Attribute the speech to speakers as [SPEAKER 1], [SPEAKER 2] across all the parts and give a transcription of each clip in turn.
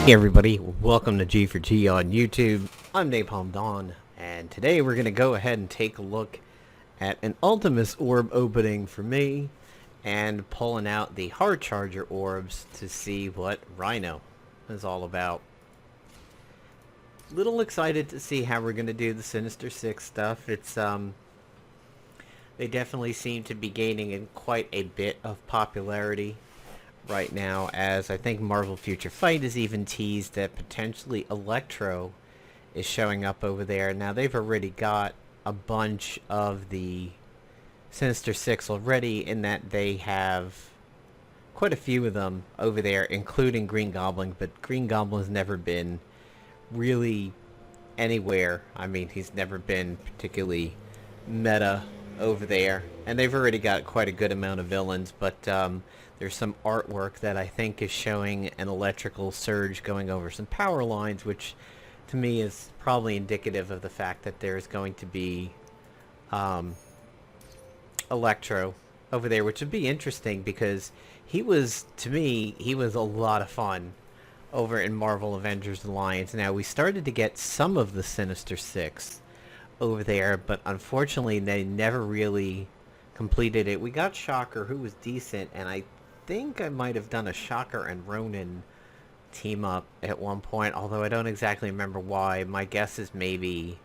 [SPEAKER 1] Hey everybody, welcome to G4G on YouTube. I'm Napalm Dawn, and today we're going to go ahead and take a look at an Ultimus orb opening for me, and pulling out the hard charger orbs to see what Rhino is all about. Little excited to see how we're going to do the Sinister Six stuff. It's they definitely seem to be gaining in quite a bit of popularity right now, as I think Marvel Future Fight has even teased that potentially Electro is showing up over there. Now they've already got a bunch of the Sinister Six already, in that they have quite a few of them over there, including Green Goblin, but Green Goblin's never been really anywhere. I mean, he's never been particularly meta over there, and they've already got quite a good amount of villains, but there's some artwork that I think is showing an electrical surge going over some power lines, which to me is probably indicative of the fact that there's going to be Electro over there, which would be interesting because he was, to me, he was a lot of fun over in Marvel Avengers Alliance. Now, we started to get some of the Sinister Six over there, but unfortunately they never really completed it. We got Shocker, who was decent, and I think I might have done a Shocker and Ronin team up at one point, although I don't exactly remember why. My guess is maybe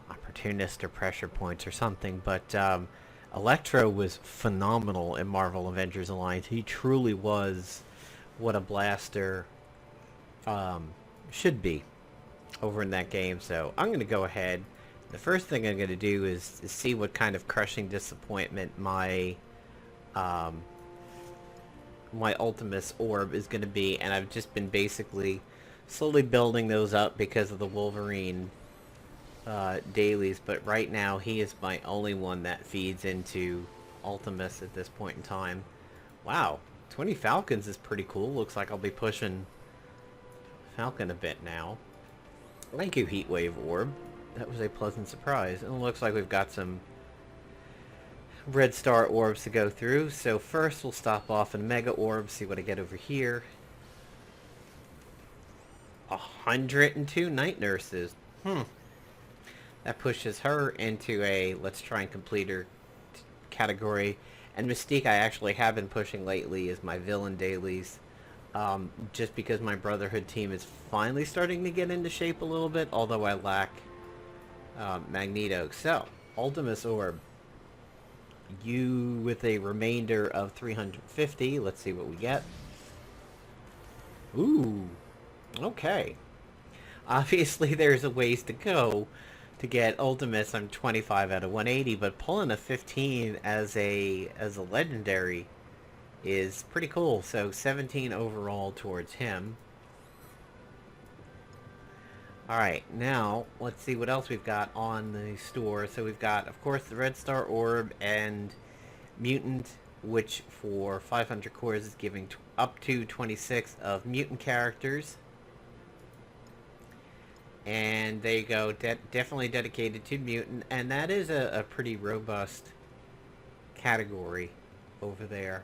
[SPEAKER 1] opportunist or pressure points or something, but Electro was phenomenal in Marvel Avengers Alliance. He truly was what a blaster should be over in that game. So I'm going to go ahead. The first thing I'm going to do is see what kind of crushing disappointment my my Ultimus orb is going to be, and I've just been basically slowly building those up because of the Wolverine dailies, but right now he is my only one that feeds into Ultimus at this point in time. Wow, 20 Falcons is pretty cool. Looks like I'll be pushing Falcon a bit now. Thank you, Heatwave Orb. That was a pleasant surprise. And it looks like we've got some red star orbs to go through. So first we'll stop off in Mega Orb, see what I get over here. 102 Night Nurses. That pushes her into a let's try and complete her category. And Mystique I actually have been pushing lately is my villain dailies. Just because my Brotherhood team is finally starting to get into shape a little bit, although I lack Magneto. So, Ultimus Orb. You with a remainder of 350. Let's see what we get. Ooh. Okay. Obviously there's a ways to go to get Ultimus. I'm 25 out of 180, but pulling a 15 as a legendary is pretty cool. So 17 overall towards him. Alright, now let's see what else we've got on the store. So we've got, of course, the Red Star Orb and Mutant, which for 500 cores is giving up to 26 of mutant characters. And there you go, definitely dedicated to mutant, and that is a pretty robust category over there.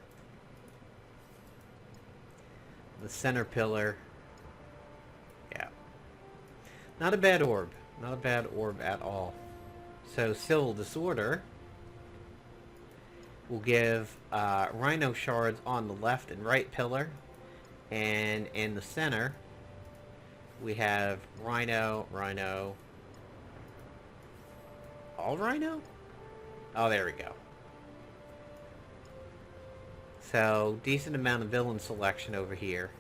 [SPEAKER 1] The center pillar. Yeah. Not a bad orb. Not a bad orb at all. So Civil Disorder will give Rhino shards on the left and right pillar. And in the center, we have Rhino. All Rhino? Oh, there we go. So, decent amount of villain selection over here.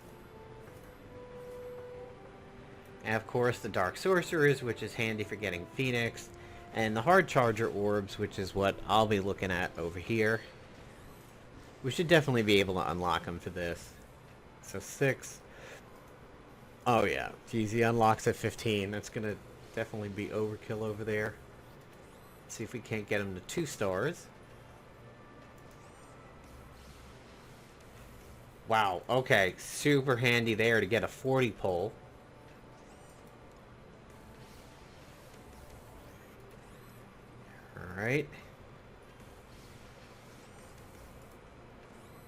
[SPEAKER 1] And of course the Dark Sorcerers, which is handy for getting Phoenix. And the Hard Charger Orbs, which is what I'll be looking at over here. We should definitely be able to unlock them for this. So 6. Oh yeah, geez, he unlocks at 15. That's gonna definitely be overkill over there. Let's see if we can't get him to 2 stars. Wow, okay, super handy there to get a 40 pull. Alright.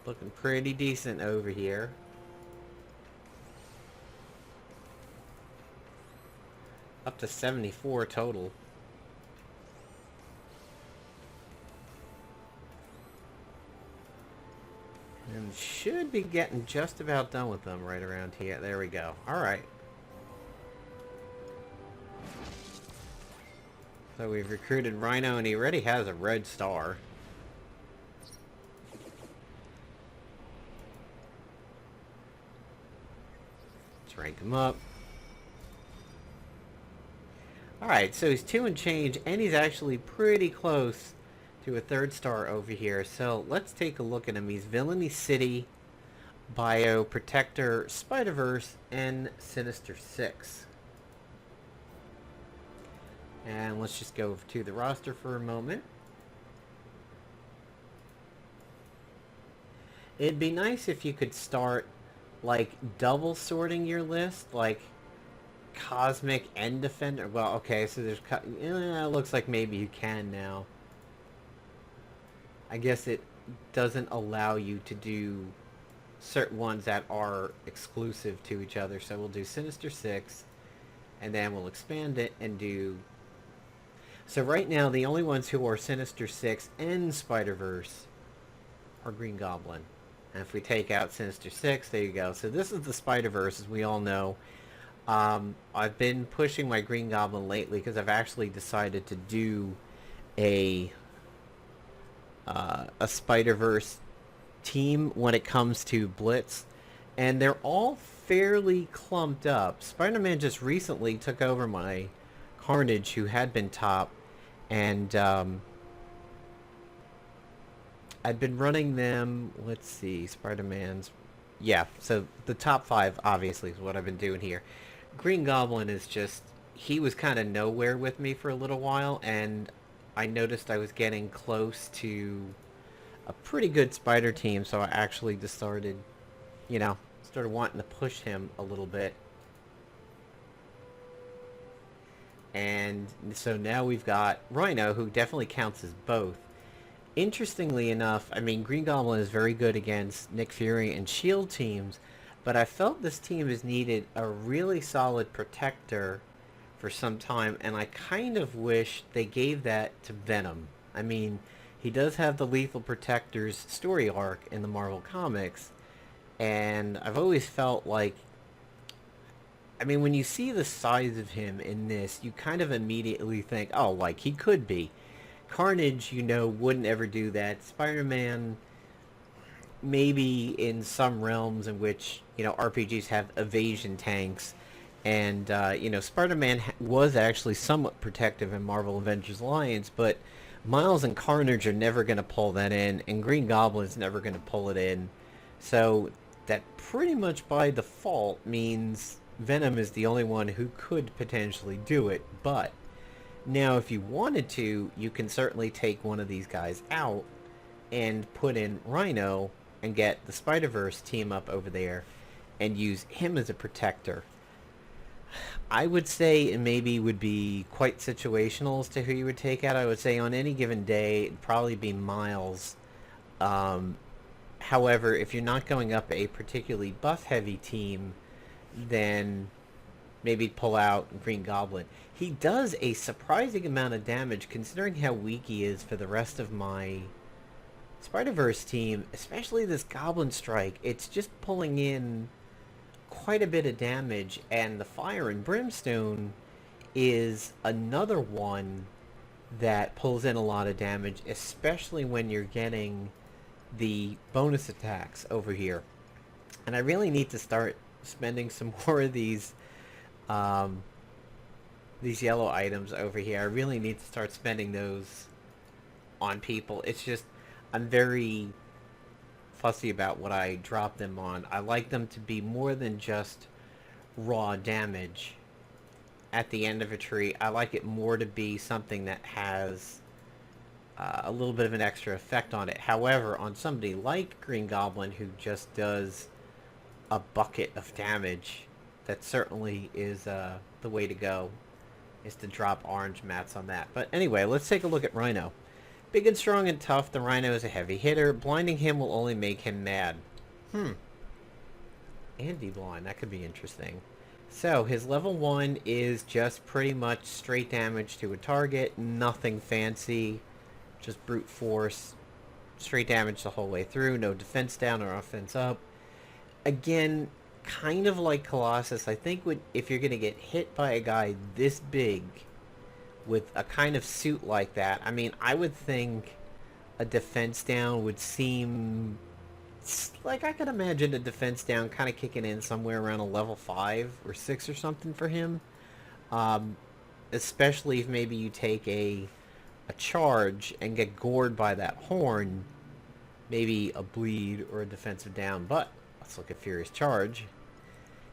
[SPEAKER 1] Looking pretty decent over here. Up to 74 total. And should be getting just about done with them right around here. There we go. Alright. So we've recruited Rhino, and he already has a red star. Let's rank him up. Alright, so he's 2 and change, and he's actually pretty close to a 3rd star over here. So let's take a look at him. He's Villainy City, Bio, Protector, Spider-Verse, and Sinister 6. And let's just go to the roster for a moment. It'd be nice if you could start, like, double sorting your list, like Cosmic and Defender. Well, okay, so there's... it looks like maybe you can now. I guess it doesn't allow you to do certain ones that are exclusive to each other. So we'll do Sinister 6, and then we'll expand it and do... So right now, the only ones who are Sinister 6 and Spider-Verse are Green Goblin. And if we take out Sinister 6, there you go. So this is the Spider-Verse, as we all know. I've been pushing my Green Goblin lately because I've actually decided to do a Spider-Verse team when it comes to Blitz. And they're all fairly clumped up. Spider-Man just recently took over my Carnage, who had been top. And I've been running them, let's see, Spider-Man's... Yeah, so the top 5, obviously, is what I've been doing here. Green Goblin is just... He was kind of nowhere with me for a little while, and I noticed I was getting close to a pretty good Spider team, so I actually just started, started wanting to push him a little bit. And so now we've got Rhino, who definitely counts as both. Interestingly enough, I mean, Green Goblin is very good against Nick Fury and S.H.I.E.L.D. teams, but I felt this team has needed a really solid protector for some time, and I kind of wish they gave that to Venom. I mean, he does have the Lethal Protector's story arc in the Marvel Comics, and I've always felt like... I mean, when you see the size of him in this, you kind of immediately think, oh, like, he could be. Carnage, wouldn't ever do that. Spider-Man, maybe in some realms in which, RPGs have evasion tanks. And, Spider-Man was actually somewhat protective in Marvel Avengers Alliance, but Miles and Carnage are never going to pull that in, and Green Goblin's never going to pull it in. So that pretty much by default means Venom is the only one who could potentially do it, but now if you wanted to, you can certainly take one of these guys out and put in Rhino and get the Spider-Verse team up over there and use him as a protector. I would say it maybe would be quite situational as to who you would take out. I would say on any given day, it'd probably be Miles. However, if you're not going up a particularly buff-heavy team, then maybe pull out Green Goblin. He does a surprising amount of damage considering how weak he is for the rest of my Spider-Verse team, especially this Goblin Strike. It's just pulling in quite a bit of damage, and the Fire and Brimstone is another one that pulls in a lot of damage, especially when you're getting the bonus attacks over here. And I really need to start spending some more of these yellow items over here. I really need to start spending those on people. It's just, I'm very fussy about what I drop them on. I like them to be more than just raw damage at the end of a tree. I like it more to be something that has a little bit of an extra effect on it. However, on somebody like Green Goblin, who just does a bucket of damage, that certainly is the way to go, is to drop orange mats on that. But anyway, let's take a look at Rhino. Big and strong and tough, the Rhino is a heavy hitter. Blinding him will only make him mad. Andy blind, that could be interesting. So his level 1 is just pretty much straight damage to a target, nothing fancy, just brute force, straight damage the whole way through, no defense down or offense up. Again, kind of like Colossus, I think if you're going to get hit by a guy this big with a kind of suit like that, I mean, I would think a defense down would seem like I could imagine a defense down kind of kicking in somewhere around a level 5 or 6 or something for him. Um, Especially if maybe you take a charge and get gored by that horn, maybe a bleed or a defensive down. But let's look at Furious Charge.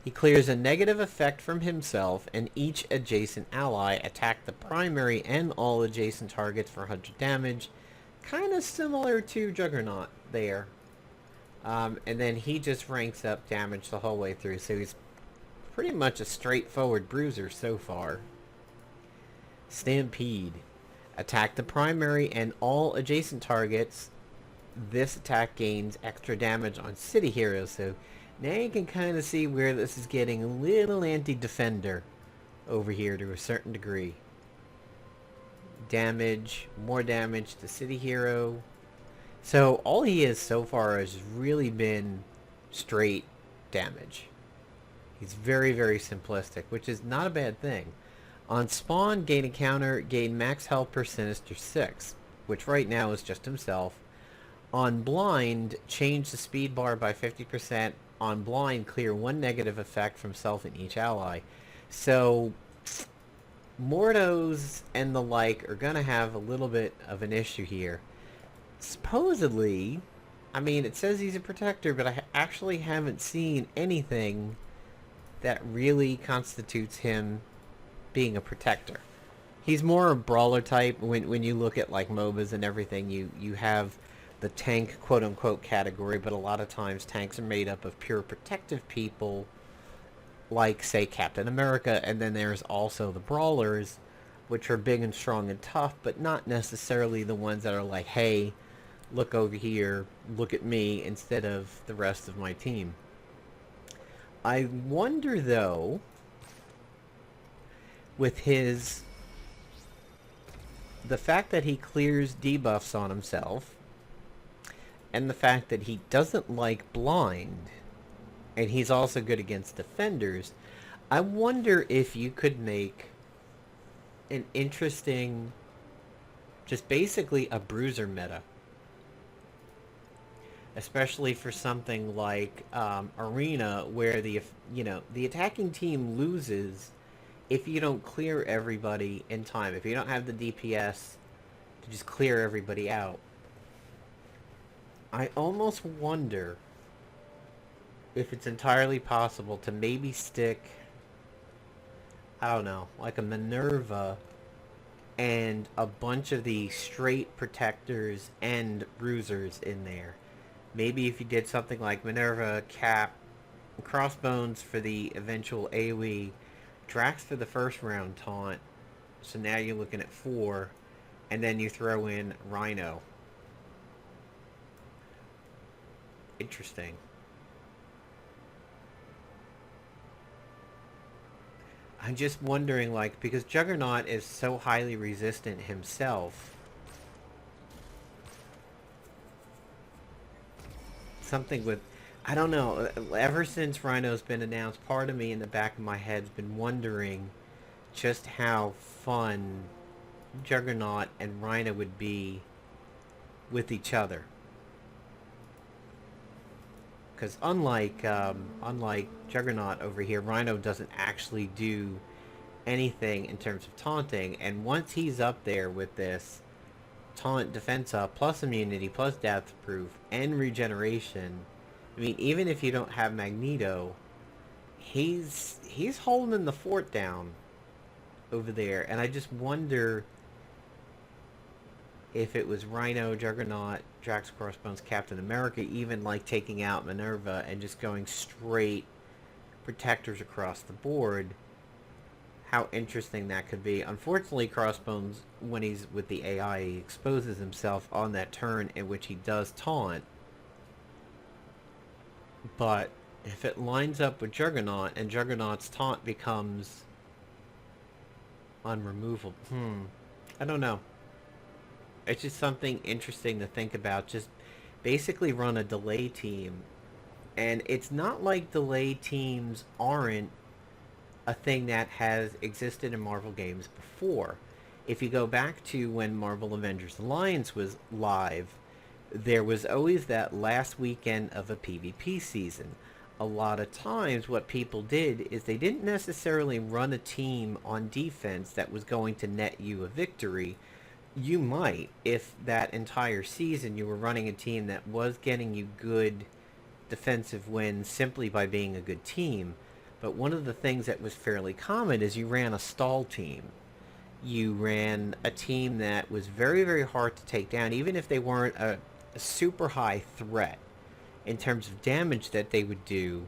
[SPEAKER 1] He clears a negative effect from himself and each adjacent ally. Attack the primary and all adjacent targets for 100 damage. Kind of similar to Juggernaut there. And then he just ranks up damage the whole way through, so he's pretty much a straightforward bruiser so far. Stampede. Attack the primary and all adjacent targets. This attack gains extra damage on city heroes, so now you can kind of see where this is getting a little anti-defender over here to a certain degree. Damage, more damage to city hero. So all he is so far has really been straight damage. He's very, very simplistic, which is not a bad thing. On spawn, gain a counter, gain max health per Sinister 6, which right now is just himself. On blind, change the speed bar by 50%. On blind, clear one negative effect from self and each ally. So Mordos and the like are going to have a little bit of an issue here. Supposedly, I mean, it says he's a protector, but I actually haven't seen anything that really constitutes him being a protector. He's more a brawler type. When you look at like MOBAs and everything, you have the tank quote-unquote category, but a lot of times tanks are made up of pure protective people, like, say, Captain America, and then there's also the brawlers, which are big and strong and tough, but not necessarily the ones that are like, hey, look over here, look at me, instead of the rest of my team. I wonder, though, with the fact that he clears debuffs on himself, and the fact that he doesn't like blind, and he's also good against defenders, I wonder if you could make an interesting, just basically a bruiser meta. Especially for something like Arena, where the attacking team loses if you don't clear everybody in time. If you don't have the DPS to just clear everybody out. I almost wonder if it's entirely possible to maybe stick, I don't know, like a Minerva and a bunch of the straight protectors and bruisers in there. Maybe if you did something like Minerva, Cap, Crossbones for the eventual AoE, Drax for the first round taunt, so now you're looking at 4, and then you throw in Rhino. Interesting. I'm just wondering, like, because Juggernaut is so highly resistant himself, something with, I don't know, ever since Rhino's been announced, part of me in the back of my head's been wondering just how fun Juggernaut and Rhino would be with each other. Because unlike Juggernaut over here, Rhino doesn't actually do anything in terms of taunting, and once he's up there with this taunt defense up, plus immunity, plus death proof, and regeneration, I mean, even if you don't have Magneto, he's holding the fort down over there, and I just wonder if it was Rhino, Juggernaut, Drax, Crossbones, Captain America, even like taking out Minerva and just going straight protectors across the board, how interesting that could be. Unfortunately, Crossbones, when he's with the AI, he exposes himself on that turn in which he does taunt. But if it lines up with Juggernaut and Juggernaut's taunt becomes unremovable, I don't know. It's just something interesting to think about. Just basically run a delay team. And it's not like delay teams aren't a thing that has existed in Marvel games before. If you go back to when Marvel Avengers Alliance was live, there was always that last weekend of a PvP season. A lot of times what people did is they didn't necessarily run a team on defense that was going to net you a victory. You might, if that entire season you were running a team that was getting you good defensive wins simply by being a good team. But one of the things that was fairly common is you ran a stall team. You ran a team that was very, very hard to take down, even if they weren't a super high threat in terms of damage that they would do.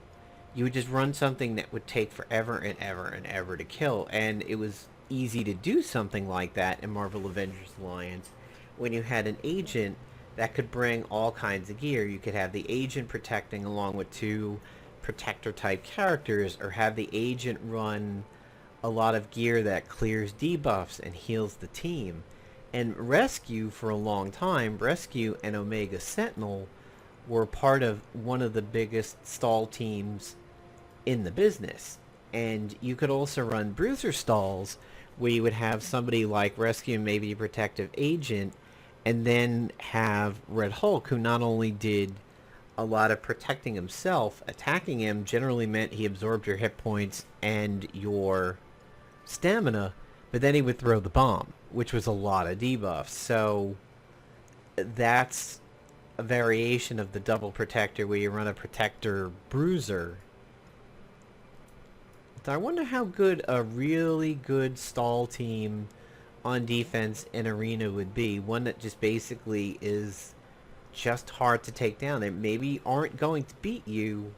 [SPEAKER 1] You would just run something that would take forever and ever and ever to kill. And it was easy to do something like that in Marvel Avengers Alliance when you had an agent that could bring all kinds of gear. You could have the agent protecting along with two protector type characters, or have the agent run a lot of gear that clears debuffs and heals the team. And Rescue, for a long time, Rescue and Omega Sentinel were part of one of the biggest stall teams in the business. And you could also run Bruiser stalls, where you would have somebody like Rescue, maybe a protective agent, and then have Red Hulk, who not only did a lot of protecting himself, attacking him generally meant he absorbed your hit points and your stamina, but then he would throw the bomb, which was a lot of debuffs. So that's a variation of the double protector where you run a protector bruiser. So I wonder how good a really good stall team on defense in Arena would be. One that just basically is just hard to take down. They maybe aren't going to beat you,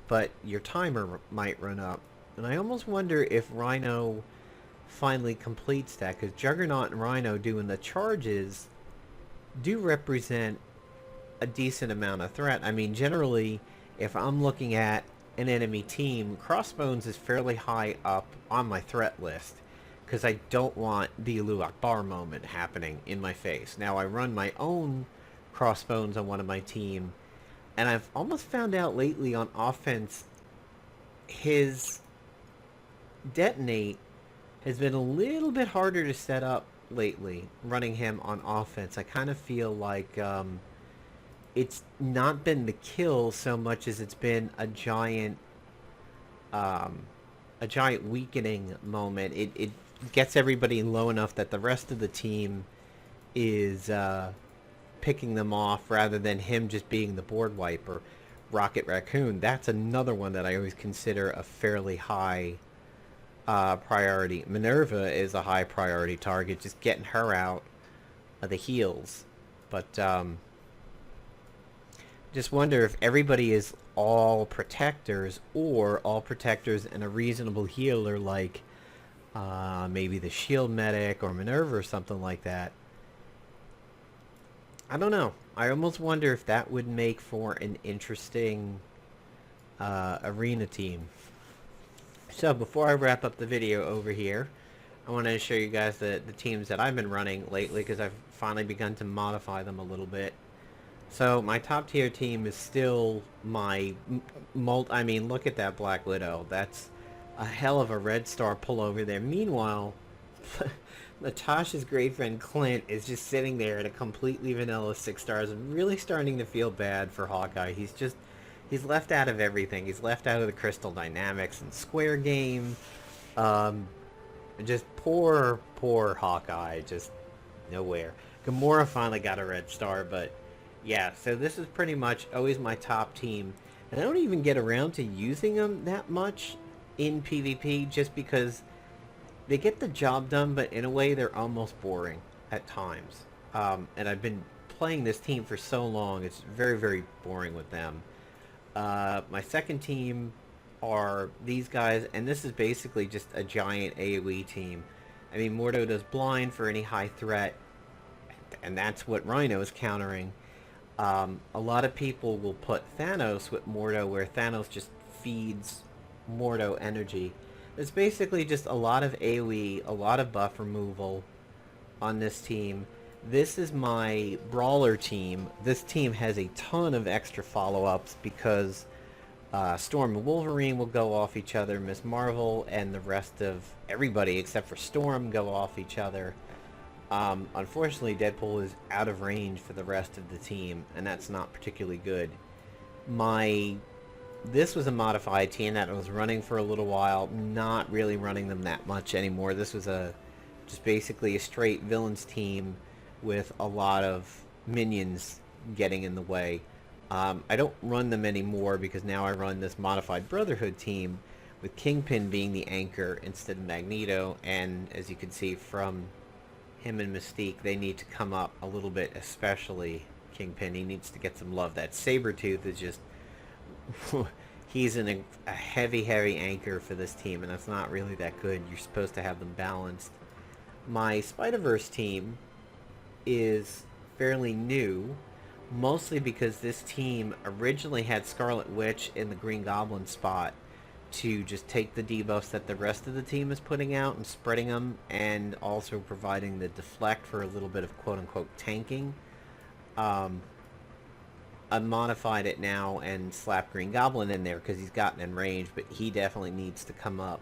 [SPEAKER 1] but your timer might run up. And I almost wonder if Rhino finally completes that, because Juggernaut and Rhino doing the charges do represent a decent amount of threat. I mean, generally, if I'm looking at an enemy team, Crossbones is fairly high up on my threat list, because I don't want the Allahu Akbar moment happening in my face. Now, I run my own Crossbones on one of my team, and I've almost found out lately on offense, his detonate has been a little bit harder to set up lately, running him on offense. I kind of feel like it's not been the kill so much as it's been a giant weakening moment. It gets everybody low enough that the rest of the team is picking them off rather than him just being the board wiper. Rocket Raccoon, that's another one that I always consider a fairly high priority. Minerva is a high priority target, just getting her out of the heals. But just wonder if everybody is all protectors, or all protectors and a reasonable healer like maybe the shield medic or Minerva or something like that. I don't know. I almost wonder if that would make for an interesting arena team. So before I wrap up the video over here, I wanted to show you guys the teams that I've been running lately, because I've finally begun to modify them a little bit. So my top tier team is still my I mean, look at that Black Widow. That's a hell of a red star pullover there. Meanwhile, Natasha's great friend Clint is just sitting there at a completely vanilla 6 stars. I'm really starting to feel bad for Hawkeye. He's left out of everything. He's left out of the Crystal Dynamics and Square game. Just poor Hawkeye. Just nowhere. Gamora finally got a red star, but yeah, so this is pretty much always my top team. And I don't even get around to using them that much in PvP, just because they get the job done, but in a way they're almost boring at times. And I've been playing this team for so long, it's very, very boring with them. My second team are these guys, and this is basically just a giant AoE team. I mean, Mordo does blind for any high threat, and that's what Rhino is countering. A lot of people will put Thanos with Mordo, where Thanos just feeds Mordo energy. It's basically just a lot of AoE, a lot of buff removal on this team. This is my brawler team. This team has a ton of extra follow-ups because Storm and Wolverine will go off each other. Miss Marvel and the rest of everybody except for Storm go off each other. Unfortunately, Deadpool is out of range for the rest of the team, and that's not particularly good. This was a modified team that was running for a little while, not really running them that much anymore. This was just basically a straight villains team with a lot of minions getting in the way. I don't run them anymore because now I run this modified Brotherhood team with Kingpin being the anchor instead of Magneto, and as you can see from him and Mystique, they need to come up a little bit, especially Kingpin. He needs to get some love. That Sabretooth is just... he's a heavy anchor for this team, and that's not really that good. You're supposed to have them balanced. My Spider-Verse team is fairly new, mostly because this team originally had Scarlet Witch in the Green Goblin spot to just take the debuffs that the rest of the team is putting out and spreading them, and also providing the deflect for a little bit of quote-unquote tanking. I modified it now and slapped Green Goblin in there because he's gotten in range, but he definitely needs to come up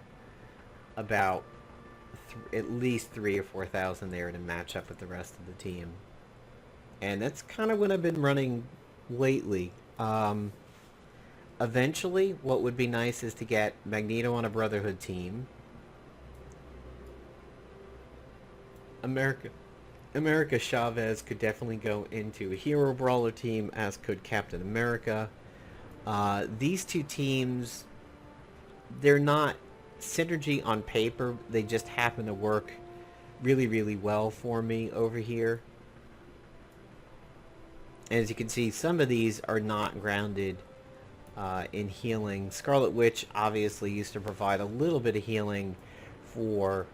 [SPEAKER 1] about at least 3,000 or 4,000 there to match up with the rest of the team. And that's kind of what I've been running lately. Eventually, what would be nice is to get Magneto on a Brotherhood team. America Chavez could definitely go into a hero brawler team, as could Captain America. These two teams, they're not synergy on paper. They just happen to work really well for me over here. As you can see, some of these are not grounded in healing. Scarlet Witch obviously used to provide a little bit of healing for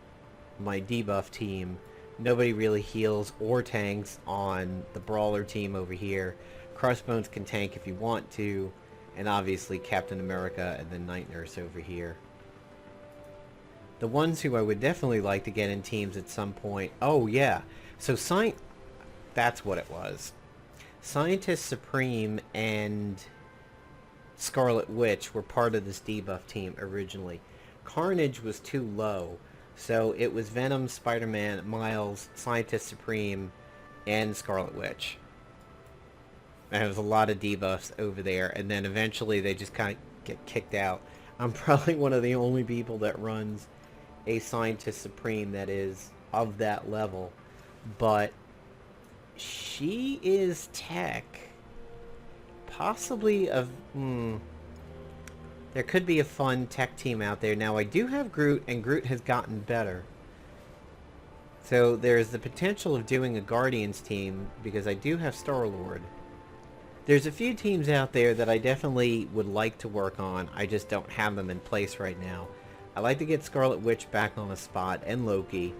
[SPEAKER 1] my debuff team. Nobody really heals or tanks on the brawler team over here. Crossbones can tank if you want to, and obviously Captain America and the Night Nurse over here. The ones who I would definitely like to get in teams at some point... Oh yeah, so that's what it was. Scientist Supreme and Scarlet Witch were part of this debuff team originally. Carnage was too low, so it was Venom, Spider-Man, Miles, Scientist Supreme, and Scarlet Witch. And it was a lot of debuffs over there, and then eventually they just kind of get kicked out. I'm probably one of the only people that runs a Scientist Supreme that is of that level, but she is tech. Possibly there could be a fun tech team out there. Now, I do have Groot, and Groot has gotten better. So there's the potential of doing a Guardians team, because I do have Star-Lord. There's a few teams out there that I definitely would like to work on. I just don't have them in place right now. I like to get Scarlet Witch back on the spot, and Loki.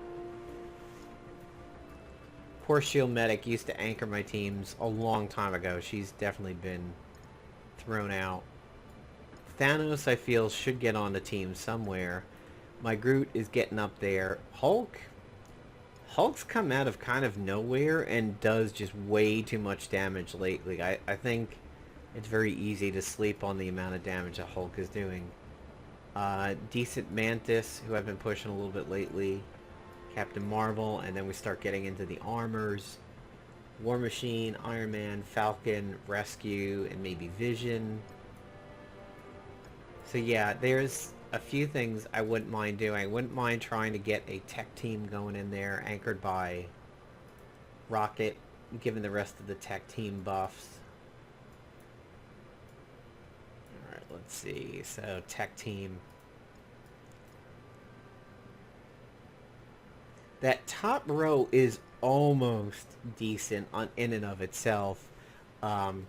[SPEAKER 1] Poor Shield Medic used to anchor my teams a long time ago. She's definitely been thrown out. Thanos, I feel, should get on the team somewhere. My Groot is getting up there. Hulk's come out of kind of nowhere and does just way too much damage lately. I think it's very easy to sleep on the amount of damage that Hulk is doing. Decent Mantis, who I've been pushing a little bit lately. Captain Marvel, and then we start getting into the armors. War Machine, Iron Man, Falcon, Rescue, and maybe Vision. So yeah, there's a few things I wouldn't mind doing. I wouldn't mind trying to get a tech team going in there, anchored by Rocket, giving the rest of the tech team buffs. Alright, let's see. So, tech team. That top row is almost decent in and of itself. The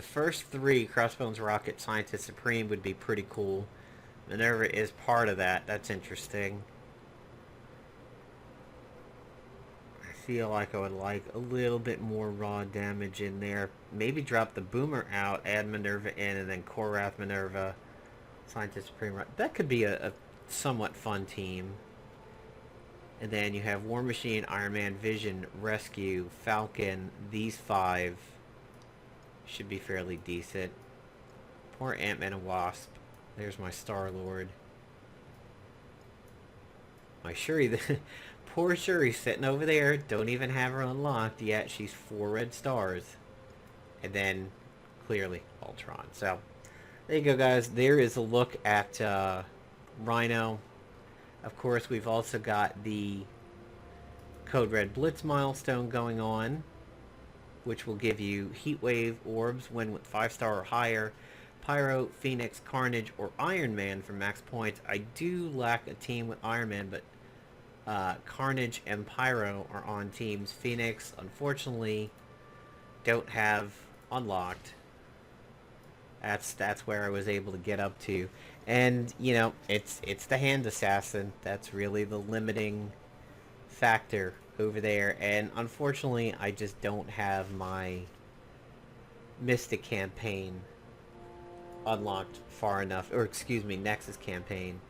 [SPEAKER 1] first three, Crossbones, Rocket, Scientist Supreme, would be pretty cool. Minerva is part of that. That's interesting. I feel like I would like a little bit more raw damage in there. Maybe drop the Boomer out, add Minerva in, and then Korath, Minerva, Scientist Supreme. That could be a somewhat fun team. And then you have War Machine, Iron Man, Vision, Rescue, Falcon. These 5 should be fairly decent. Poor Ant-Man and Wasp. There's my Star-Lord. My Shuri, poor Shuri sitting over there. Don't even have her unlocked yet. She's 4 red stars. And then, clearly, Ultron. So, there you go, guys. There is a look at Rhino. Of course, we've also got the Code Red Blitz milestone going on, which will give you Heatwave Orbs when with 5-star or higher, Pyro, Phoenix, Carnage, or Iron Man for max points. I do lack a team with Iron Man, but Carnage and Pyro are on teams. Phoenix, unfortunately, don't have unlocked. That's where I was able to get up to. And, you know, it's the Hand Assassin. That's really the limiting factor over there. And unfortunately, I just don't have my Mystic campaign unlocked far enough. Or, excuse me, Nexus campaign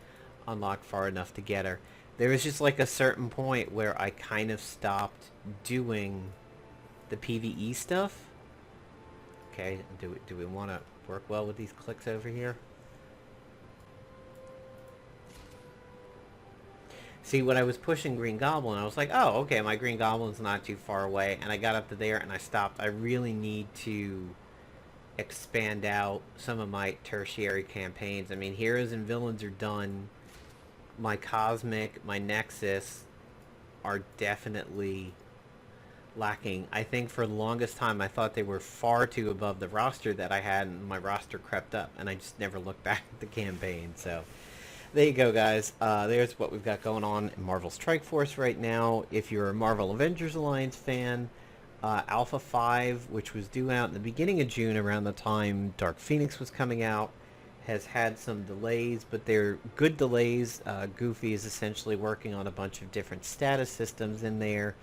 [SPEAKER 1] unlocked far enough to get her. There was just like a certain point where I kind of stopped doing the PvE stuff. Okay, do we want to work well with these clicks over here? See, when I was pushing Green Goblin, I was like, oh, okay, my Green Goblin's not too far away. And I got up to there and I stopped. I really need to expand out some of my tertiary campaigns. I mean, Heroes and Villains are done. My Cosmic, my Nexus are definitely lacking. I think for the longest time I thought they were far too above the roster that I had, and my roster crept up, and I just never looked back at the campaign. So there you go, guys. There's what we've got going on in Marvel Strike Force right now. If you're a Marvel Avengers Alliance fan, Alpha 5, which was due out in the beginning of June around the time Dark Phoenix was coming out, has had some delays, but they're good delays. Goofy is essentially working on a bunch of different status systems in there,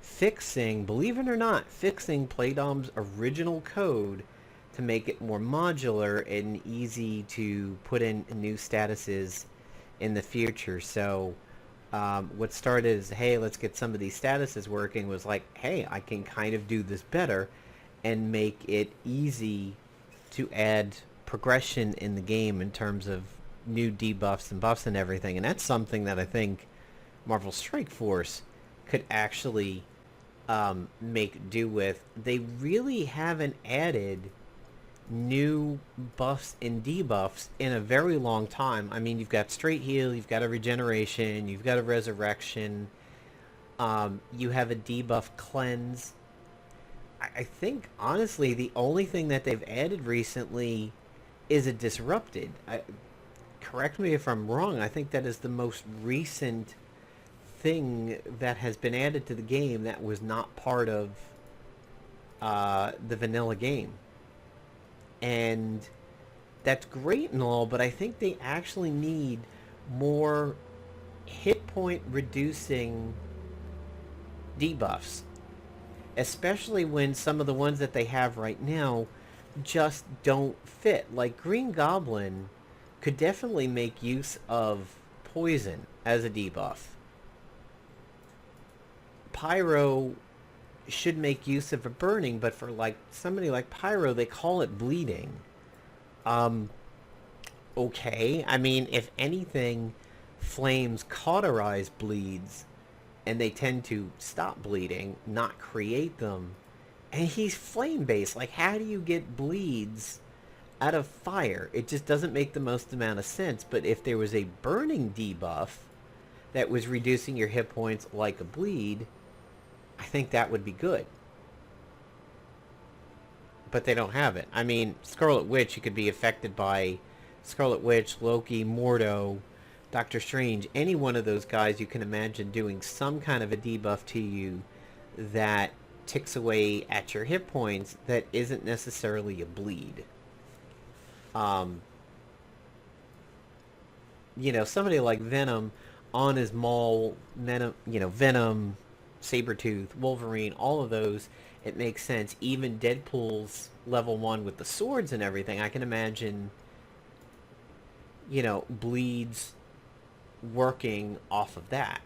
[SPEAKER 1] fixing, believe it or not, fixing Playdom's original code to make it more modular and easy to put in new statuses in the future. So what started as, hey, let's get some of these statuses working, was like, hey, I can kind of do this better and make it easy to add progression in the game in terms of new debuffs and buffs and everything. And that's something that I think Marvel Strike Force could actually make do with. They really haven't added new buffs and debuffs in a very long time. I mean, you've got straight heal, you've got a regeneration, you've got a resurrection, you have a debuff cleanse. I think, honestly, the only thing that they've added recently is a disrupted. Correct me if I'm wrong, I think that is the most recent thing that has been added to the game that was not part of the vanilla game. And that's great and all, but I think they actually need more hit point reducing debuffs. Especially when some of the ones that they have right now just don't fit. Like Green Goblin could definitely make use of poison as a debuff. Pyro should make use of a burning, but for like somebody like Pyro, they call it bleeding. Okay, I mean, if anything, flames cauterize bleeds, and they tend to stop bleeding, not create them. And he's flame-based. Like, how do you get bleeds out of fire? It just doesn't make the most amount of sense. But if there was a burning debuff that was reducing your hit points like a bleed, I think that would be good. But they don't have it. I mean, Scarlet Witch, you could be affected by Scarlet Witch, Loki, Mordo, Doctor Strange. Any one of those guys you can imagine doing some kind of a debuff to you that ticks away at your hit points that isn't necessarily a bleed. You know, somebody like Venom on his Maul, Venom, Sabretooth, Wolverine, all of those, it makes sense. Even Deadpool's level 1 with the swords and everything, I can imagine, bleeds working off of that.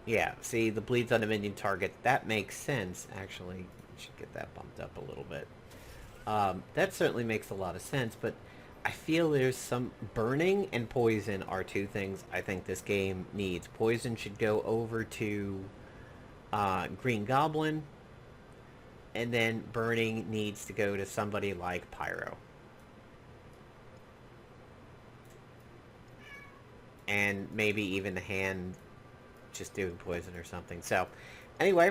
[SPEAKER 1] Yeah, see, the bleeds on a minion target, that makes sense, actually. We should get that bumped up a little bit. That certainly makes a lot of sense, but I feel there's some... Burning and poison are two things I think this game needs. Poison should go over to Green Goblin, and then burning needs to go to somebody like Pyro. And maybe even the hand just doing poison or something. So, anyway,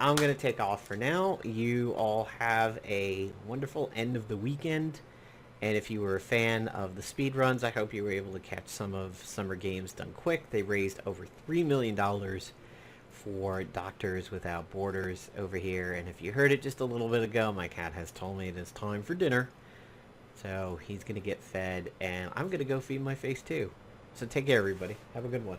[SPEAKER 1] I'm going to take off for now. You all have a wonderful end of the weekend. And if you were a fan of the speedruns, I hope you were able to catch some of Summer Games Done Quick. They raised over $3 million for Doctors Without Borders over here. And if you heard it just a little bit ago, my cat has told me it is time for dinner. So he's going to get fed, and I'm going to go feed my face too. So take care, everybody. Have a good one.